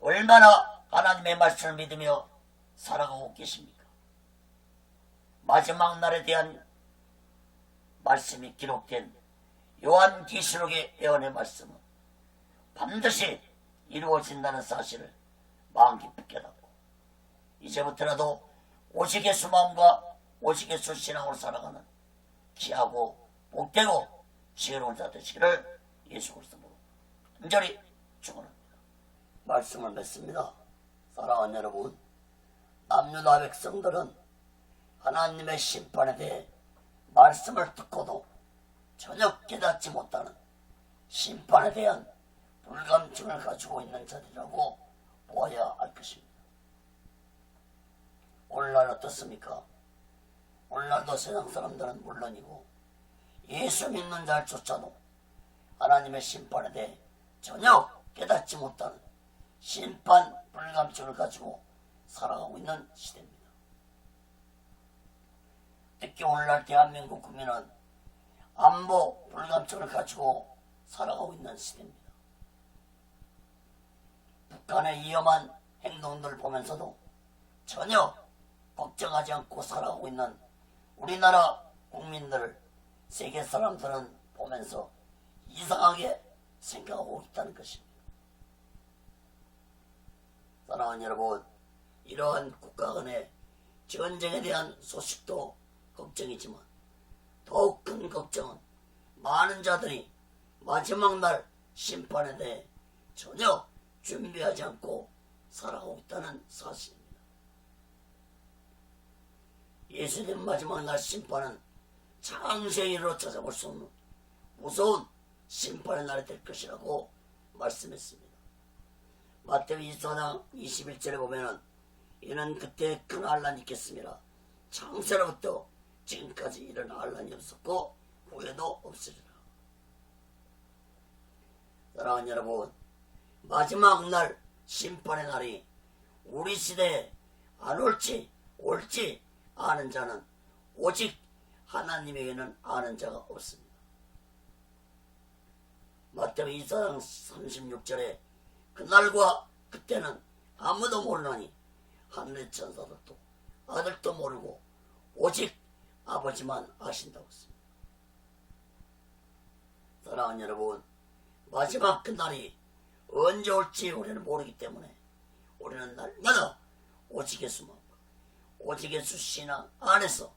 얼마나 하나님의 말씀을 믿으며 살아가고 계십니까? 마지막 날에 대한 말씀이 기록된 요한계시록의 예언의 말씀은 반드시 이루어진다는 사실을 마음 깊이 깨닫고 이제부터라도 오직 예수 마음과 오직 예수 신앙으로 살아가는 귀하고 복되고 지혜로운 자 되시기를 예수 그리스도로 간절히 축원합니다. 말씀을 맺습니다. 사랑하는 여러분, 남유다 백성들은 하나님의 심판에 대해 말씀을 듣고도 전혀 깨닫지 못하는 심판에 대한 불감증을 가지고 있는 자들이라고 보아야 할 것입니다. 오늘날 어떻습니까? 오늘날도 세상 사람들은 물론이고 예수 믿는 자조차도 하나님의 심판에 대해 전혀 깨닫지 못하는 심판 불감증을 가지고 살아가고 있는 시대입니다. 특히 오늘날 대한민국 국민은 안보 불감증을 가지고 살아가고 있는 시대입니다. 북한의 위험한 행동들을 보면서도 전혀 걱정하지 않고 살아가고 있는 우리나라 국민들을 세계 사람들은 보면서 이상하게 생각하고 있다는 것입니다. 사랑하는 여러분, 이러한 국가 간의 전쟁에 대한 소식도 걱정이지만 더욱 큰 걱정은 많은 자들이 마지막 날 심판에 대해 전혀 준비하지 않고 살아가고 있다는 사실입니다. 예수님 마지막 날 심판은 창세기로 찾아볼 수 없는 무서운 심판의 날이 될 것이라고 말씀했습니다. 마태복음 24장 21절에 보면은 이는 그때 큰 환란이 있겠습니다. 창세로부터 지금까지 이런 환란이 없었고 후에도 없으리라. 사랑하는 여러분, 마지막 날 심판의 날이 우리 시대에 안 올지 아는 자는 오직 하나님에게는 아는 자가 없습니다. 마태복음 24장 36절에 그날과 그때는 아무도 모르나니 하늘의 천사들도 아들도 모르고 오직 아버지만 아신다고 했습니다. 사랑하는 여러분, 마지막 그날이 언제 올지 우리는 모르기 때문에 우리는 날마다 오직 예수만, 오직 예수 신앙 안에서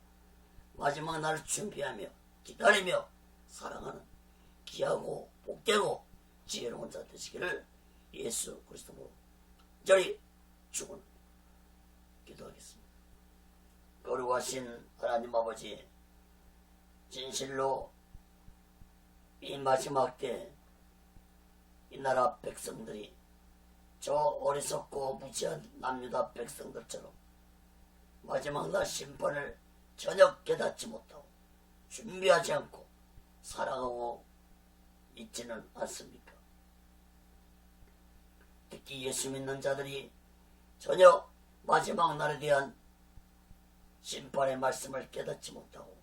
마지막 날을 준비하며 기다리며 살아가는 귀하고 복되고 지혜로운 자 되시기를 예수 그리스도로 간절히 축원합니다. 기도하겠습니다. 거룩하신 하나님 아버지, 진실로 이 마지막 때 이 나라 백성들이 저 어리석고 무지한 남유다 백성들처럼 마지막 날 심판을 전혀 깨닫지 못하고 준비하지 않고 살아가고 있지는 않습니까? 특히 예수 믿는 자들이 전혀 마지막 날에 대한 심판의 말씀을 깨닫지 못하고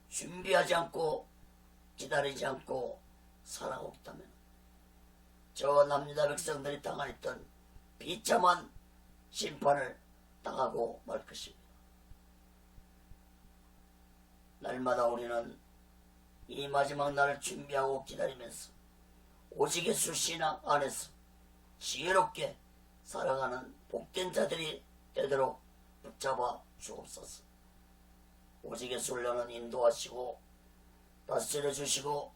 준비하지 않고 기다리지 않고 살아가고 있다면 저 남유다 백성들이 당하였던 비참한 심판을 당하고 말 것입니다. 날마다 우리는 이 마지막 날을 준비하고 기다리면서 오직 예수 신앙 안에서 지혜롭게 살아가는 복된 자들이 되도록 붙잡아 주옵소서. 오직 예수를 너는 인도하시고 다스려 주시고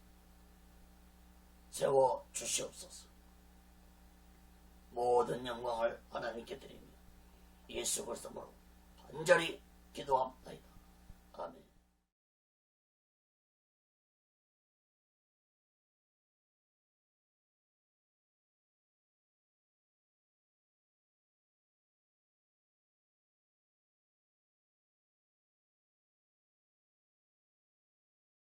세워 주시옵소서. 모든 영광을 하나님께 드리며 예수 그리스도로 간절히 기도합니다.